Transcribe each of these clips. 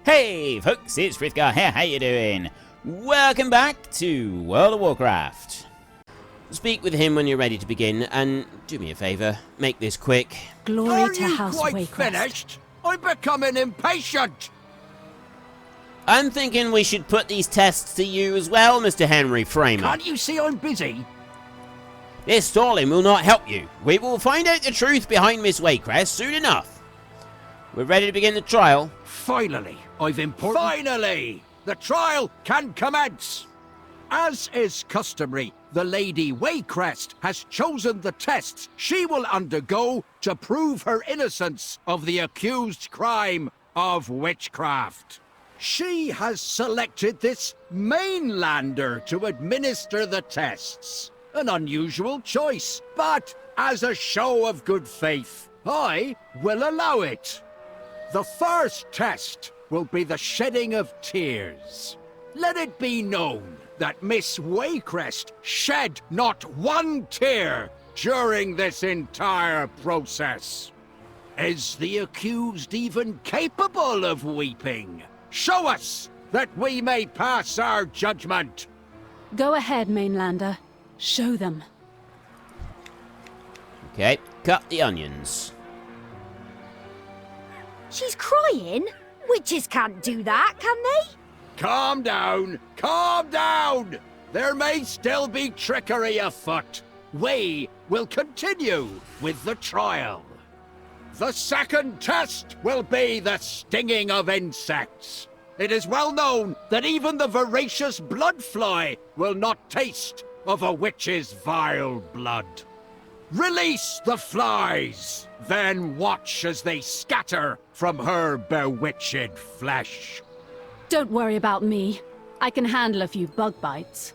Hey folks, it's Frith Guardians here, how you doing? Welcome back to World of Warcraft. Speak with him when you're ready to begin, and do me a favour, make this quick. Glory to House Are you Waycrest. quite finished? I'm becoming impatient! I'm thinking we should put these tests to you as well, Mr. Henry Framer. Can't you see I'm busy? This stalling will not help you. We will find out the truth behind Miss Waycrest soon enough. We're ready to begin the trial. Finally, Finally! The trial can commence! As is customary, the Lady Waycrest has chosen the tests she will undergo to prove her innocence of the accused crime of witchcraft. She has selected this mainlander to administer the tests. An unusual choice, but as a show of good faith, I will allow it. The first test will be the shedding of tears. Let it be known that Miss Waycrest shed not one tear during this entire process. Is the accused even capable of weeping? Show us, that we may pass our judgment. Go ahead, Mainlander. Show them. Okay, cut the onions. She's crying? Witches can't do that, can they? Calm down! Calm down! There may still be trickery afoot. We will continue with the trial. The second test will be the stinging of insects. It is well known that even the voracious bloodfly will not taste of a witch's vile blood. Release the flies, then watch as they scatter from her bewitched flesh. Don't worry about me. I can handle a few bug bites.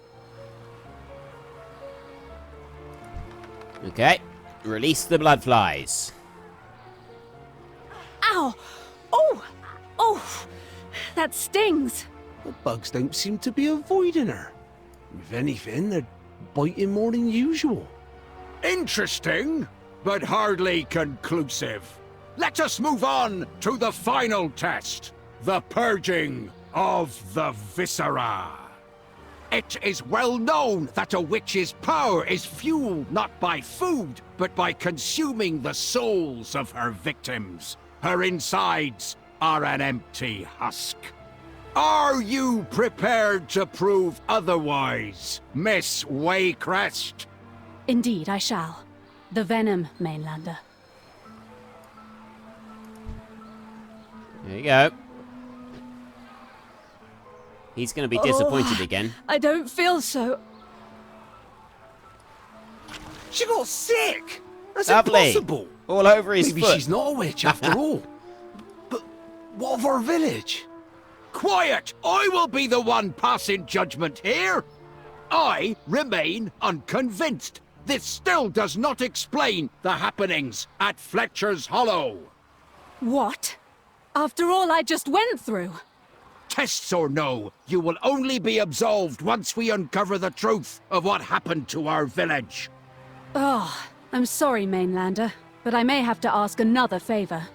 Okay, release the blood flies. Ow! Oh! Oh! That stings! The bugs don't seem to be avoiding her. If anything, they're biting more than usual. Interesting, but hardly conclusive. Let us move on to the final test, the purging of the viscera. It is well known that a witch's power is fueled not by food, but by consuming the souls of her victims. Her insides are an empty husk. Are you prepared to prove otherwise, Miss Waycrest? Indeed, I shall. The venom, Mainlander. There you go. He's going to be disappointed again. I don't feel so... She got sick! That's Lovely. impossible! All over his Maybe foot. she's not a witch after all. But what of our village? Quiet! I will be the one passing judgment here. I remain unconvinced. This still does not explain the happenings at Fletcher's Hollow. What? After all I just went through? Tests or no, you will only be absolved once we uncover the truth of what happened to our village. Oh, I'm sorry, Mainlander, but I may have to ask another favor.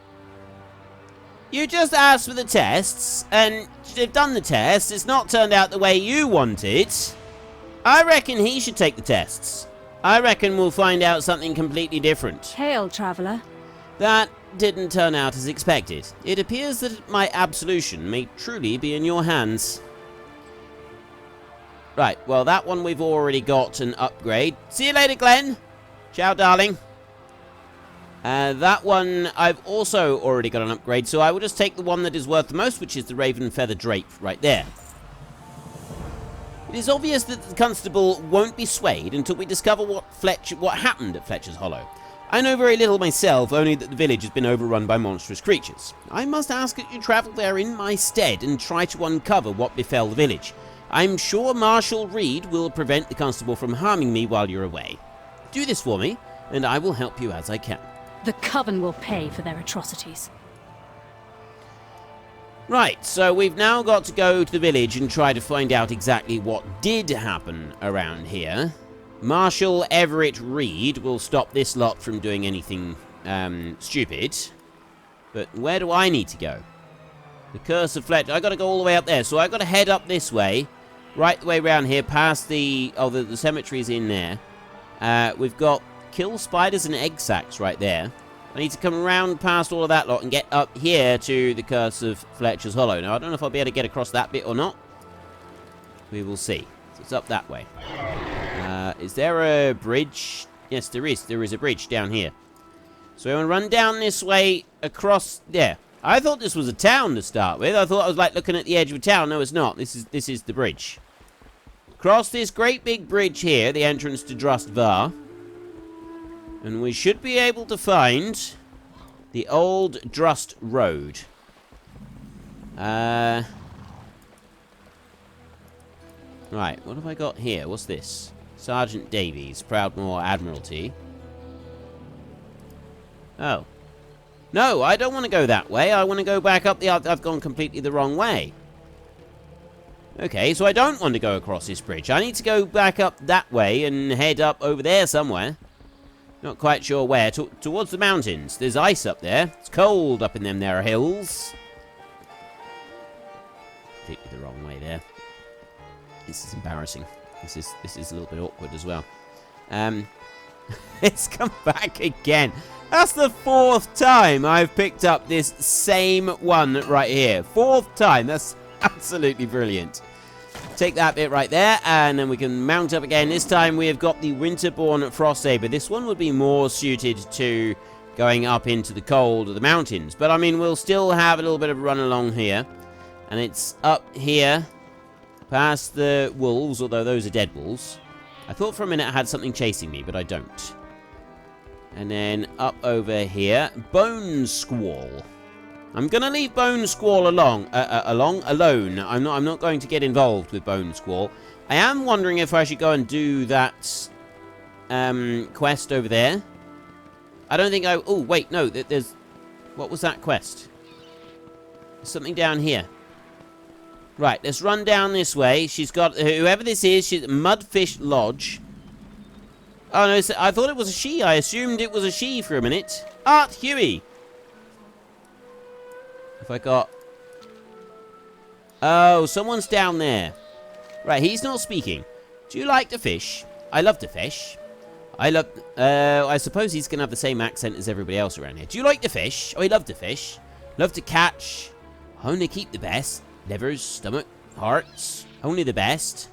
You just asked for the tests, and they've done the tests. It's not turned out the way you wanted. I reckon he should take the tests. I reckon we'll find out something completely different. Hail, Traveller. That didn't turn out as expected. It appears that my absolution may truly be in your hands. Right, well, that one we've already got an upgrade. See you later, Glenn. Ciao, darling. That one I've also already got an upgrade, so I will just take the one that is worth the most, which is the Raven Feather Drape right there. It is obvious that the constable won't be swayed until we discover what happened at Fletcher's Hollow. I know very little myself, only that the village has been overrun by monstrous creatures. I must ask that you travel there in my stead and try to uncover what befell the village. I'm sure Marshal Reed will prevent the constable from harming me while you're away. Do this for me, and I will help you as I can. The Coven will pay for their atrocities. Right, so we've now got to go to the village and try to find out exactly what did happen around here. Marshal Everett Reed will stop this lot from doing anything stupid. But where do I need to go? The Curse of Fletch. I got to go all the way up there. So I got to head up this way. Right the way around here, past the... Oh, the cemetery's in there. We've got kill spiders and egg sacs right there. I need to come around past all of that lot and get up here to the Curse of Fletcher's Hollow. Now, I don't know if I'll be able to get across that bit or not. We will see. So it's up that way. Is there a bridge? Yes, there is. There is a bridge down here. So I'm going to run down this way across there. I thought this was a town to start with. I thought I was like looking at the edge of a town. No, it's not. This is the bridge. Cross this great big bridge here, the entrance to Drustvar. And we should be able to find the old Drust Road. Right, what have I got here? What's this? Sergeant Davies, Proudmoor Admiralty. Oh. No, I don't want to go that way. I want to go back up the... I've gone completely the wrong way. Okay, so I don't want to go across this bridge. I need to go back up that way and head up over there somewhere. Not quite sure where. Towards the mountains. There's ice up there. It's cold up in them there hills. Completely the wrong way there. This is embarrassing. This is a little bit awkward as well. It's come back again. That's the 4th time I've picked up this same one right here. 4th time. That's absolutely brilliant. Take that bit right there, and then we can mount up again. This time we have got the Winterborn Frost Saber. This one would be more suited to going up into the cold of the mountains. But, I mean, we'll still have a little bit of a run along here. And it's up here, past the wolves, although those are dead wolves. I thought for a minute I had something chasing me, but I don't. And then up over here, Bone Squall. I'm gonna leave Bone Squall alone. I'm not going to get involved with Bone Squall. I am wondering if I should go and do that quest over there. I don't think I... Oh, wait, no. There's... What was that quest? There's something down here. Right, let's run down this way. She's got... Whoever this is, she's... Mudfish Lodge. Oh, no, I thought it was a she. I assumed it was a she for a minute. Art Huey. Have I got... Oh, someone's down there. Right, he's not speaking. Do you like to fish? I love to fish. I suppose he's going to have the same accent as everybody else around here. Do you like to fish? Oh, I love to fish. Love to catch. Only keep the best. Livers, stomach, hearts. Only the best.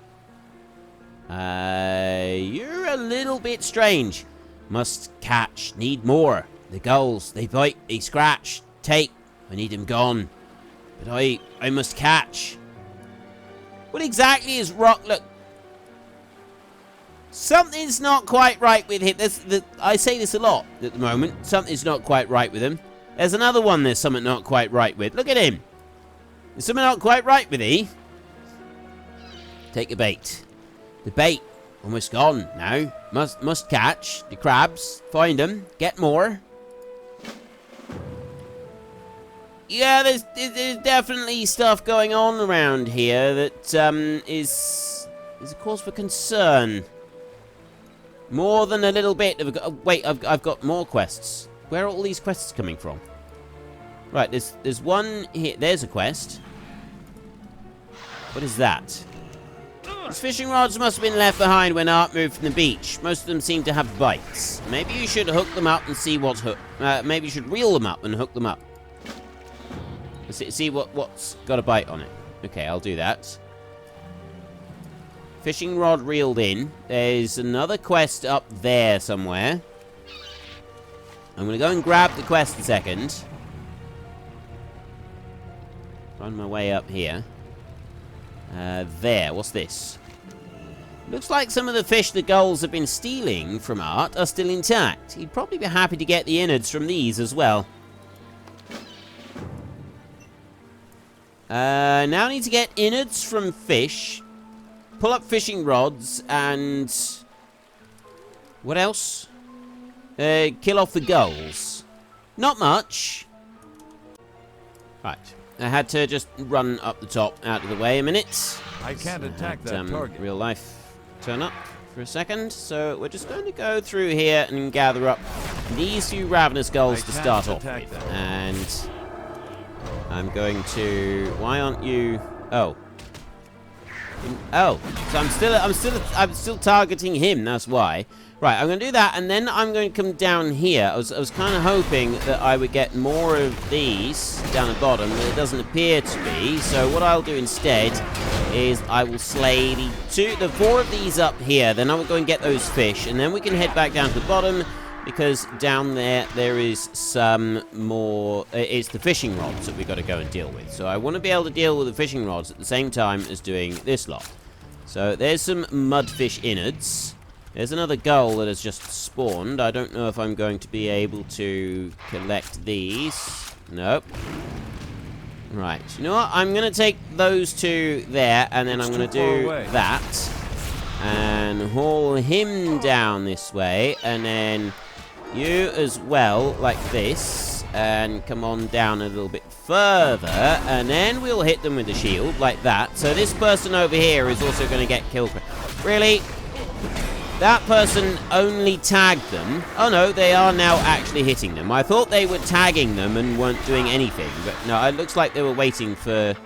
You're a little bit strange. Must catch. Need more. The gulls, they bite, they scratch. Take. I need him gone. But I must catch. What exactly is rock... Look. Something's not quite right with him. I say this a lot at the moment. Something's not quite right with him. There's another one there's something not quite right with. Look at him. There's something not quite right with he. Take a bait. The bait. Almost gone now. Must catch the crabs. Find them. Get more. Yeah, there's definitely stuff going on around here that is a cause for concern. More than a little bit of... Oh, wait, I've got more quests. Where are all these quests coming from? Right, there's one here. There's a quest. What is that? These fishing rods must have been left behind when Art moved from the beach. Most of them seem to have bites. Maybe you should hook them up and see what's hooked. Maybe you should reel them up and hook them up. See what's got a bite on it. Okay, I'll do that. Fishing rod reeled in. There's another quest up there somewhere. I'm going to go and grab the quest a second. Run my way up here. There. What's this? Looks like some of the fish the gulls have been stealing from Art are still intact. He'd probably be happy to get the innards from these as well. Now I need to get innards from fish. Pull up fishing rods and... What else? Kill off the gulls. Not much. Right. I had to just run up the top out of the way a minute. I can't attack that target. Real life turn up for a second. So we're just going to go through here and gather up these few ravenous gulls to start off with. And I'm going to... Why aren't you... Oh. Oh. So I'm still targeting him, that's why. Right, I'm going to do that, and then I'm going to come down here. I was kind of hoping that I would get more of these down the bottom, but it doesn't appear to be. So what I'll do instead is I will slay the 4 of these up here. Then I will go and get those fish, and then we can head back down to the bottom, because down there is some more... it's the fishing rods that we've got to go and deal with. So I want to be able to deal with the fishing rods at the same time as doing this lot. So there's some mudfish innards. There's another gull that has just spawned. I don't know if I'm going to be able to collect these. Nope. Right. You know what? I'm going to take those 2 there, and then I'm going to do that. And haul him down this way, and then you as well, like this. And come on down a little bit further, and then we'll hit them with the shield, like that. So this person over here is also going to get killed. Really? That person only tagged them. Oh no, they are now actually hitting them. I thought they were tagging them and weren't doing anything. But no, it looks like they were waiting for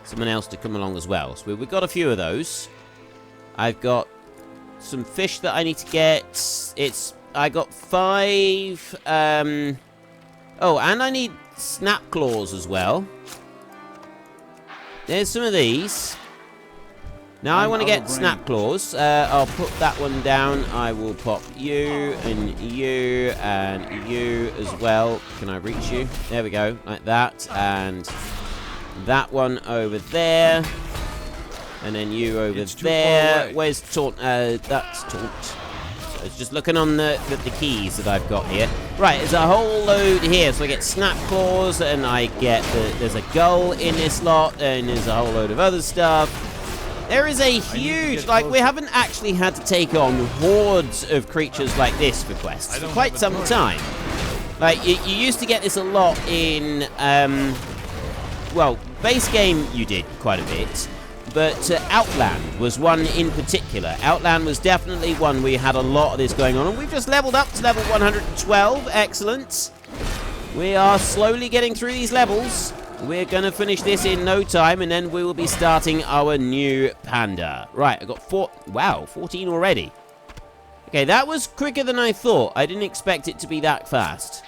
someone else to come along as well. So we've got a few of those. I've got some fish that I need to get. I got 5. Oh, and I need snap claws as well. There's some of these. Now I want to get snap claws. I'll put that one down. I will pop you and you and you as well. Can I reach you? There we go, like that. And that one over there. And then you over there. Where's Taunt? That's Taunt. So I was just looking on the keys that I've got here. Right, there's a whole load here. So I get snap claws, and I get there's a gull in this lot, and there's a whole load of other stuff. There is a huge, like, we haven't actually had to take on hordes of creatures like this for quests for quite some time. Like, you used to get this a lot in, well, base game you did quite a bit, but Outland was one in particular. Outland was definitely one where you had a lot of this going on, and we've just leveled up to level 112. Excellent. We are slowly getting through these levels. We're going to finish this in no time, and then we will be starting our new panda. Right, I got 14 already. Okay, that was quicker than I thought. I didn't expect it to be that fast.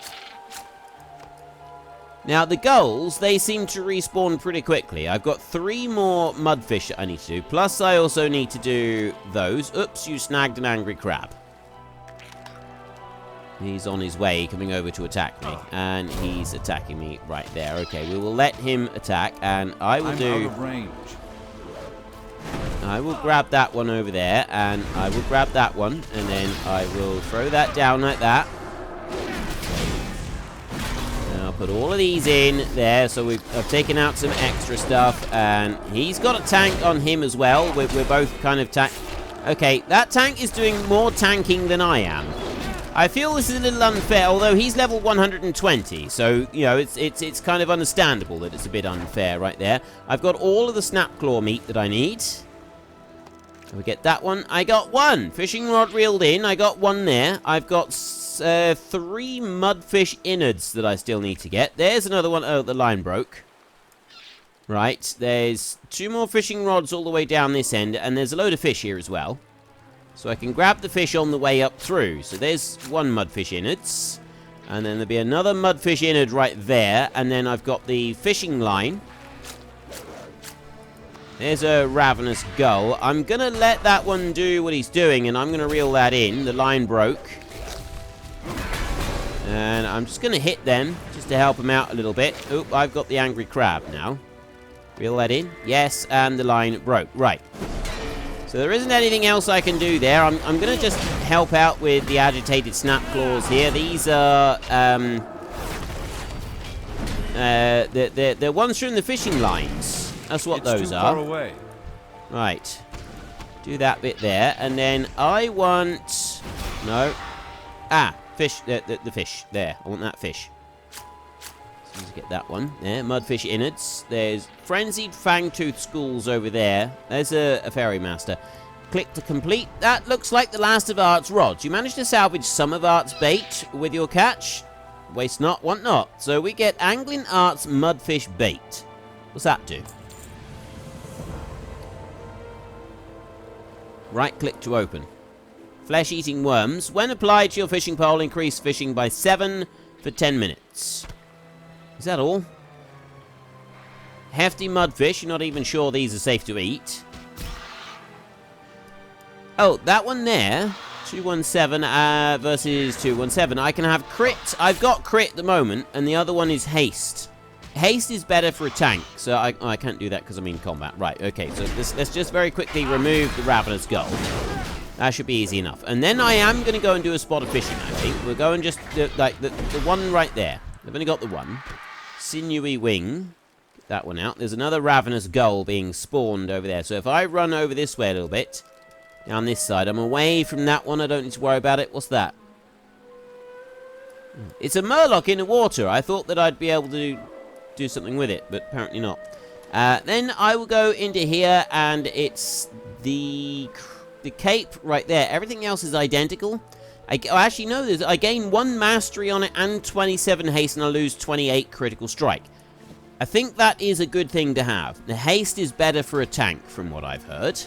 Now, the gulls, they seem to respawn pretty quickly. I've got 3 more mudfish that I need to do, plus I also need to do those. Oops, you snagged an angry crab. He's on his way, coming over to attack me. And he's attacking me right there. Okay, we will let him attack, and I will do... out of range. I will grab that one over there, and I will grab that one, and then I will throw that down like that. And I'll put all of these in there, so I've taken out some extra stuff, and he's got a tank on him as well. We're both kind of Okay, that tank is doing more tanking than I am. I feel this is a little unfair, although he's level 120, so, you know, it's kind of understandable that it's a bit unfair right there. I've got all of the snapclaw meat that I need. We get that one. I got 1 fishing rod reeled in. I got 1 there. I've got 3 mudfish innards that I still need to get. There's another one. Oh, the line broke. Right, there's 2 more fishing rods all the way down this end, and there's a load of fish here as well. So I can grab the fish on the way up through. So there's 1 mudfish innards. And then there'll be another mudfish innard right there. And then I've got the fishing line. There's a ravenous gull. I'm going to let that one do what he's doing, and I'm going to reel that in. The line broke. And I'm just going to hit them, just to help them out a little bit. Oop, I've got the angry crab now. Reel that in. Yes, and the line broke. Right. So there isn't anything else I can do there. I'm going to just help out with the agitated snap claws here. These are... they're ones from the fishing lines. That's what those are. Far away. Right. Do that bit there. And then I want... No. Ah, fish. The fish. There. I want that fish. So let's get that one. There. Mudfish innards. There's frenzied fangtooth schools over there. There's a fairy master. Click to complete. That looks like the last of Art's rods. You managed to salvage some of Art's bait with your catch. waste not, want not. So we get Angling Arts Mudfish Bait. What's that do? Right-click to open. Flesh-eating worms. When applied to your fishing pole, increase fishing by 7 for 10 minutes. Is that all? Hefty mudfish. You're not even sure these are safe to eat. Oh, that one there. 217 versus 217. I can have crit. I've got crit at the moment, and the other one is haste. Haste is better for a tank, so I can't do that because I'm in combat. Right, okay, so let's just very quickly remove the Ravenous Gull. That should be easy enough. And then I am going to go and do a spot of fishing, I think. We'll go and just, like, the one right there. I've only got the one. Sinewy Wing. Get that one out. There's another Ravenous Gull being spawned over there. So if I run over this way a little bit, down this side, I'm away from that one. I don't need to worry about it. What's that? It's a murloc in the water. I thought that I'd be able to do something with it, but apparently not. Then I will go into here, and it's the cape right there. Everything else is identical. Actually, no, I gain 1 mastery on it and 27 haste, and I lose 28 critical strike. I think that is a good thing to have. The haste is better for a tank, from what I've heard.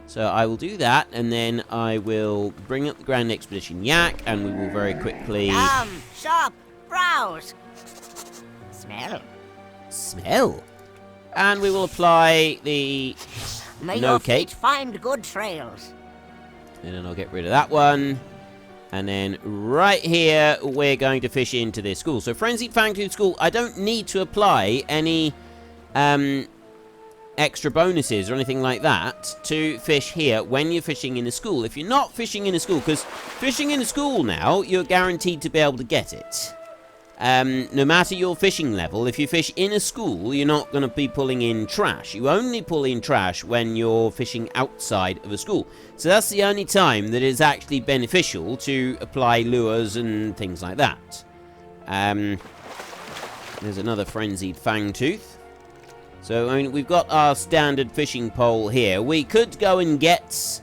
So I will do that, and then I will bring up the Grand Expedition Yak, and we will very quickly... Shop, browse, smell. Smell? And we will apply the May no your cape. feet find good trails. And then I'll get rid of that one. And then right here, we're going to fish into this school. So Frenzied Fangtooth School, I don't need to apply any extra bonuses or anything like that to fish here when you're fishing in the school. If you're not fishing in a school, because fishing in a school now, you're guaranteed to be able to get it. No matter your fishing level, if you fish in a school, you're not going to be pulling in trash. You only pull in trash when you're fishing outside of a school. So that's the only time that it's actually beneficial to apply lures and things like that. There's another Frenzied Fangtooth. So, I mean, we've got our standard fishing pole here. We could go and get...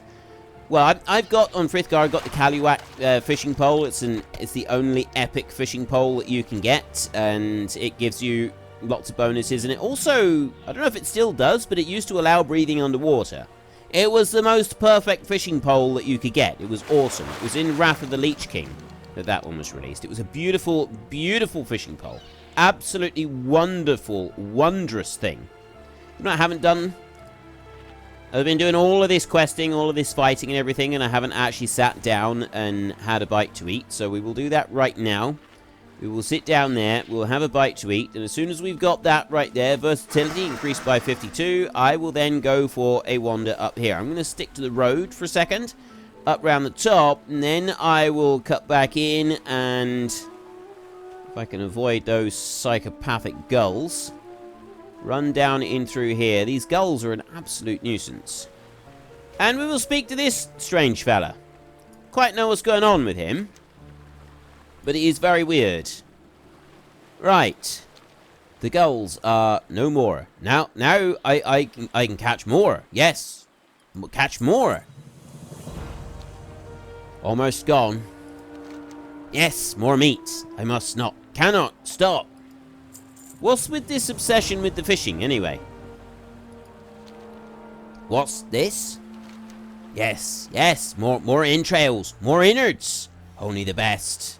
Well, I've got, on Frith Guard, I've got the Kaluak fishing pole. It's the only epic fishing pole that you can get, and it gives you lots of bonuses. And it also, I don't know if it still does, but it used to allow breathing underwater. It was the most perfect fishing pole that you could get. It was awesome. It was in Wrath of the Leech King that one was released. It was a beautiful, beautiful fishing pole. Absolutely wonderful, wondrous thing. You know what I haven't done? I've been doing all of this questing, all of this fighting and everything, and I haven't actually sat down and had a bite to eat. So we will do that right now. We will sit down there, we'll have a bite to eat, and as soon as we've got that right there, versatility increased by 52, I will then go for a wander up here. I'm going to stick to the road for a second, up round the top, and then I will cut back in, and if I can avoid those psychopathic gulls, run down in through here. These gulls are an absolute nuisance. And we will speak to this strange fella. Quite know what's going on with him, but it is very weird. Right. The gulls are no more. Now I can catch more. Yes. Catch more. Almost gone. Yes, more meat. I must not. Cannot stop. What's with this obsession with the fishing, anyway? What's this? Yes, yes, more entrails, more innards. Only the best.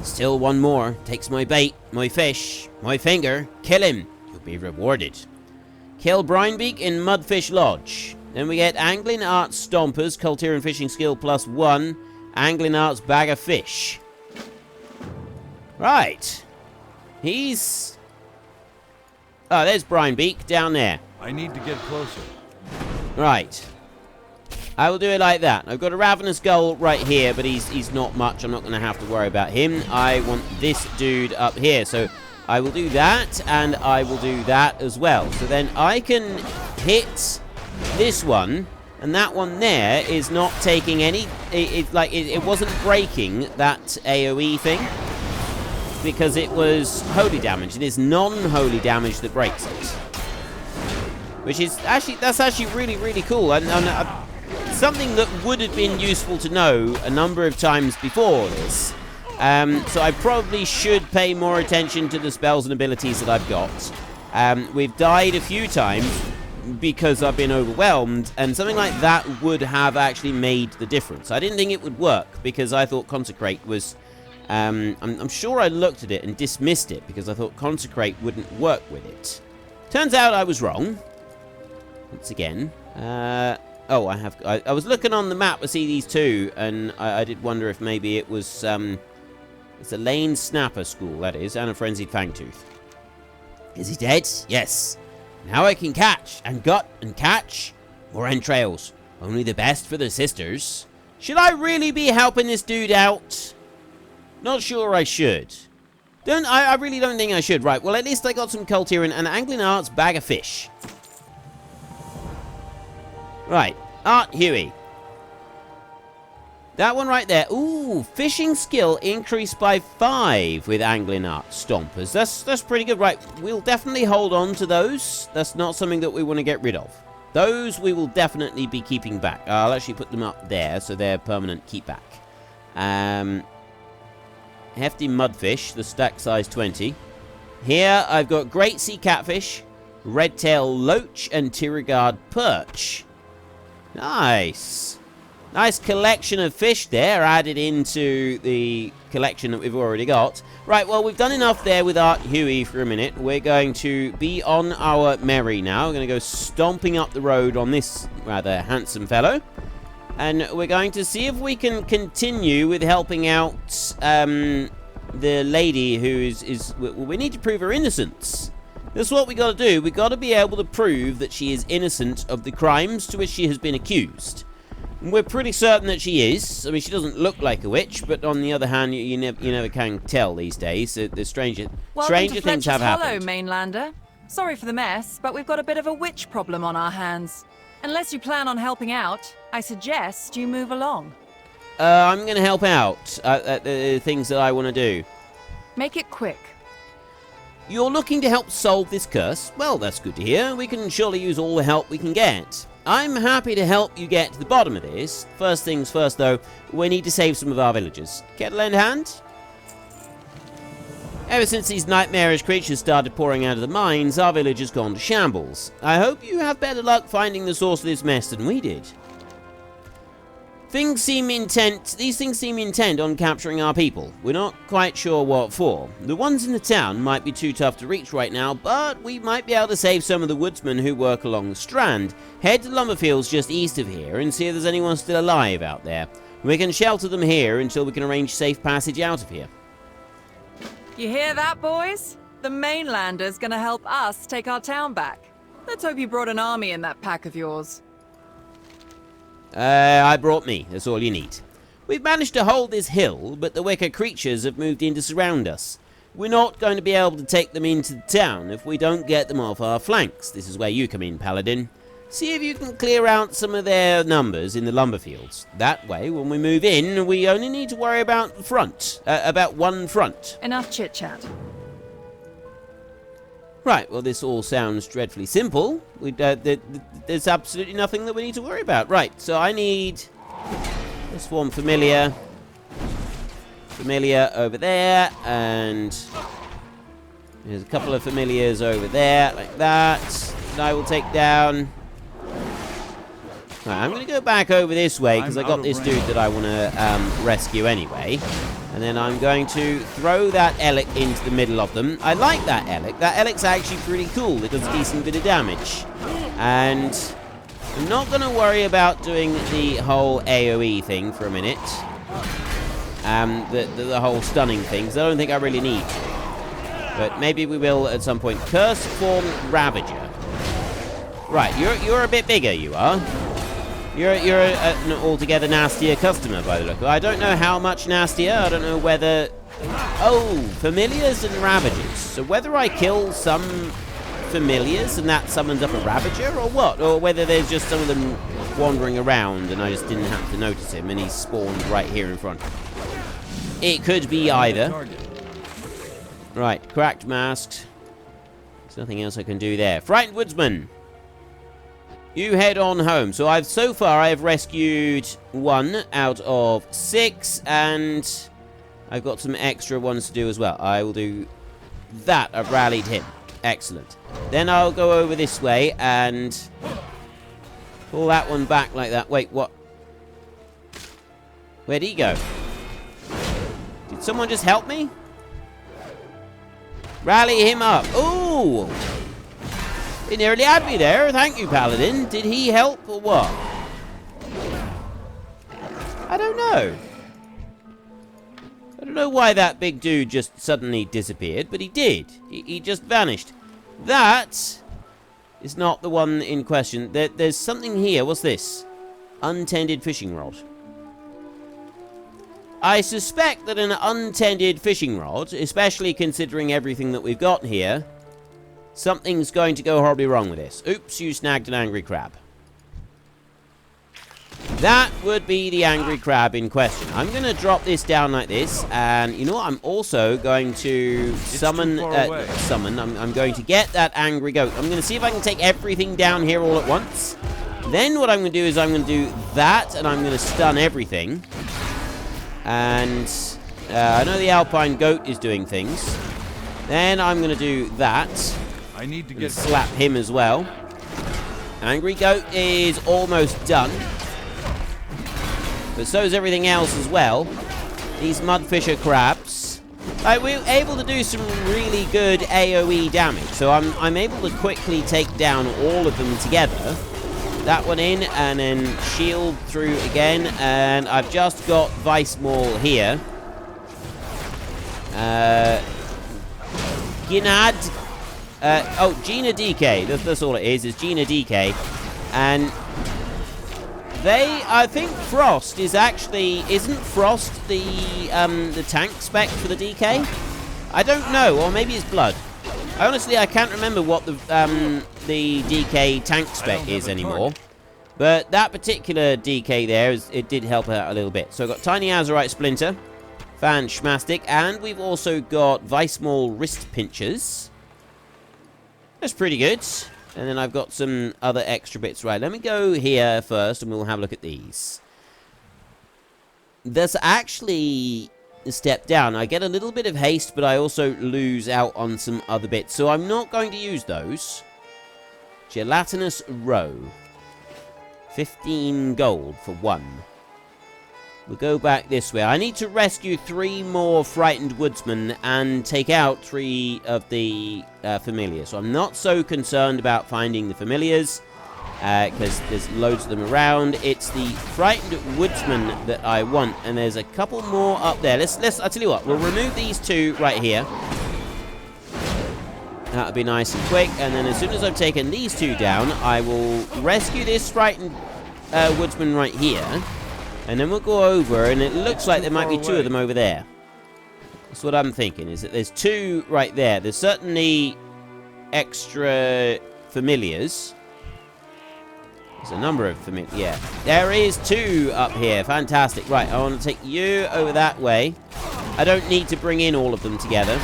Still one more. Takes my bait, my fish, my finger. Kill him. You'll be rewarded. Kill Brinebeak in Mudfish Lodge. Then we get Angling Arts Stompers, Cultier and Fishing Skill +1. Angling Arts Bag of Fish. Right. He's... Oh, there's Brinebeak down there. I need to get closer. Right. I will do it like that. I've got a Ravenous Gull right here, but he's not much. I'm not going to have to worry about him. I want this dude up here. So I will do that, and I will do that as well. So then I can hit this one, and that one there is not taking any... It wasn't breaking that AoE thing, because it was holy damage. It is non-holy damage that breaks it. Which is actually... That's actually really, really cool. And something that would have been useful to know a number of times before this So I probably should pay more attention to the spells and abilities that I've got. We've died a few times because I've been overwhelmed, and something like that would have actually made the difference. I didn't think it would work because I thought Consecrate was... I'm sure I looked at it and dismissed it because I thought Consecrate wouldn't work with it. Turns out I was wrong. Once again. I was looking on the map to see these two, and I did wonder if maybe it was... it's a Lane Snapper School, that is, and a Frenzied Fangtooth. Is he dead? Yes. Now I can catch, and gut, and catch. More entrails. Only the best for the sisters. Should I really be helping this dude out? Not sure I should. I really don't think I should. Right, well, at least I got some cult here and an Angling Arts bag of fish. Right, Art Huey. That one right there. Ooh, fishing skill increased by 5 with Angling Art Stompers. That's pretty good. Right, we'll definitely hold on to those. That's not something that we want to get rid of. Those we will definitely be keeping back. I'll actually put them up there so they're permanent keep back. Hefty Mudfish, the stack size 20. Here I've got Great Sea Catfish, Redtail Loach, and Tirigard Perch. Nice. Nice collection of fish there added into the collection that we've already got. Right, well, we've done enough there with Art Huey for a minute. We're going to be on our merry now. We're going to go stomping up the road on this rather handsome fellow. And we're going to see if we can continue with helping out the lady who is we need to prove her innocence. This is what we got to do. We got to be able to prove that she is innocent of the crimes to which she has been accused. We're pretty certain that she is. I mean, she doesn't look like a witch, but on the other hand, you never can tell these days. The stranger things have happened. Hello, Mainlander. Sorry for the mess, but we've got a bit of a witch problem on our hands. Unless you plan on helping out, I suggest you move along. I'm going to help out at the things that I want to do. Make it quick. You're looking to help solve this curse? Well, that's good to hear. We can surely use all the help we can get. I'm happy to help you get to the bottom of this. First things first, though, we need to save some of our villagers. Care to lend a hand? Ever since these nightmarish creatures started pouring out of the mines, our village has gone to shambles. I hope you have better luck finding the source of this mess than we did. These things seem intent on capturing our people. We're not quite sure what for. The ones in the town might be too tough to reach right now, but we might be able to save some of the woodsmen who work along the strand. Head to the lumber fields just east of here and see if there's anyone still alive out there. We can shelter them here until we can arrange safe passage out of here. You hear that, boys? The Mainlander's gonna help us take our town back. Let's hope you brought an army in that pack of yours. I brought me. That's all you need. We've managed to hold this hill, but the wicked creatures have moved in to surround us. We're not going to be able to take them into the town if we don't get them off our flanks. This is where you come in, Paladin. See if you can clear out some of their numbers in the lumber fields. That way, when we move in, we only need to worry about the front. About one front. Enough chit-chat. Right, well, this all sounds dreadfully simple. There's absolutely nothing that we need to worry about. Right, so I need this one familiar over there, and there's a couple of familiars over there, like that, that I will take down. Right, I'm going to go back over this way, because I got this dude that I want to rescue anyway. And then I'm going to throw that Elec into the middle of them. I like that Elec. That Elec's actually pretty cool. It does a decent bit of damage. And I'm not going to worry about doing the whole AoE thing for a minute. The whole stunning thing, because I don't think I really need to. But maybe we will at some point. Curse Form Ravager. Right, you're a bit bigger, you are. You're an altogether nastier customer, by the look. I don't know how much nastier. I don't know whether... Oh, familiars and ravagers. So whether I kill some familiars and that summons up a ravager, or what? Or whether there's just some of them wandering around and I just didn't have to notice him and he spawned right here in front. It could be either. Right, cracked masks. There's nothing else I can do there. Frightened woodsman. You head on home. So so far I have rescued 1 out of 6, and I've got some extra ones to do as well. I will do that. I've rallied him. Excellent. Then I'll go over this way and pull that one back like that. Wait, what? Where'd he go? Did someone just help me? Rally him up. Ooh! He nearly had me there. Thank you, Paladin. Did he help or what? I don't know. I don't know why that big dude just suddenly disappeared, but he did. He just vanished. That is not the one in question. There's something here. What's this? Untended fishing rod. I suspect that an untended fishing rod, especially considering everything that we've got here, something's going to go horribly wrong with this. Oops, you snagged an angry crab. That would be the angry crab in question. I'm going to drop this down like this, and you know what? I'm also going to summon... I'm going to get that angry goat. I'm going to see if I can take everything down here all at once. Then what I'm going to do is I'm going to do that, and I'm going to stun everything. And I know the alpine goat is doing things. Then I'm going to do that. I need to get slap him as well. Angry goat is almost done. But so is everything else as well. These mudfisher crabs. We're able to do some really good AoE damage. So I'm able to quickly take down all of them together. That one in, and then shield through again. And I've just got Vice Maul here. Ginad. Gina DK. That's all it is Gina DK. And... I think Frost is actually... Isn't Frost the tank spec for the DK? I don't know, or maybe it's Blood. I can't remember what the DK tank spec is anymore. But that particular DK there, it did help out a little bit. So I've got Tiny Azurite Splinter, Fan Schmastic, and we've also got Vice Maul Wrist Pinchers. That's pretty good. And then I've got some other extra bits. Right, let me go here first, and we'll have a look at these. There's actually a step down. I get a little bit of haste, but I also lose out on some other bits. So I'm not going to use those. Gelatinous roe. 15 gold for one. We'll go back this way. I need to rescue 3 more frightened woodsmen and take out 3 of the familiars. So I'm not so concerned about finding the familiars because there's loads of them around. It's the frightened woodsman that I want, and there's a couple more up there. I'll tell you what, we'll remove these 2 right here. That'll be nice and quick, and then as soon as I've taken these 2 down, I will rescue this frightened woodsman right here. And then we'll go over, and it looks like there might be 2 of them over there. That's what I'm thinking, is that there's 2 right there. There's certainly extra familiars. There's a number of familiars. Yeah, there is 2 up here. Fantastic. Right, I want to take you over that way. I don't need to bring in all of them together,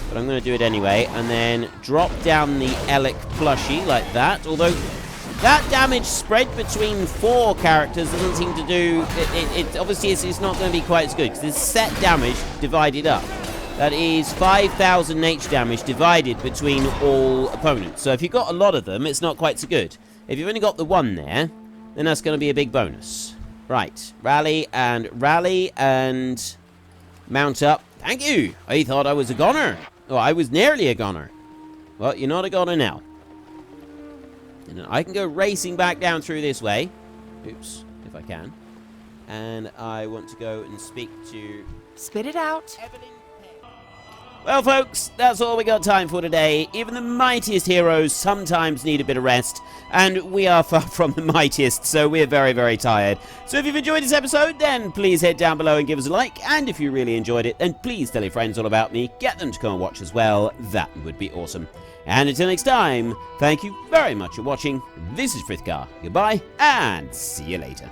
but I'm going to do it anyway. And then drop down the Elec plushie like that. Although... that damage spread between 4 characters doesn't seem to do... Obviously, it's not going to be quite as good, because there's set damage divided up. That is 5,000 H damage divided between all opponents. So if you've got a lot of them, it's not quite so good. If you've only got the 1 there, then that's going to be a big bonus. Right. Rally and mount up. Thank you! I thought I was a goner. Oh, I was nearly a goner. Well, you're not a goner now. And I can go racing back down through this way. Oops, if I can. And I want to go and speak to... Spit it out. Well, folks, that's all we got time for today. Even the mightiest heroes sometimes need a bit of rest. And we are far from the mightiest, so we're very, very tired. So if you've enjoyed this episode, then please head down below and give us a like. And if you really enjoyed it, then please tell your friends all about me. Get them to come and watch as well. That would be awesome. And until next time, thank you very much for watching. This is Frith Guardians. Goodbye, and see you later.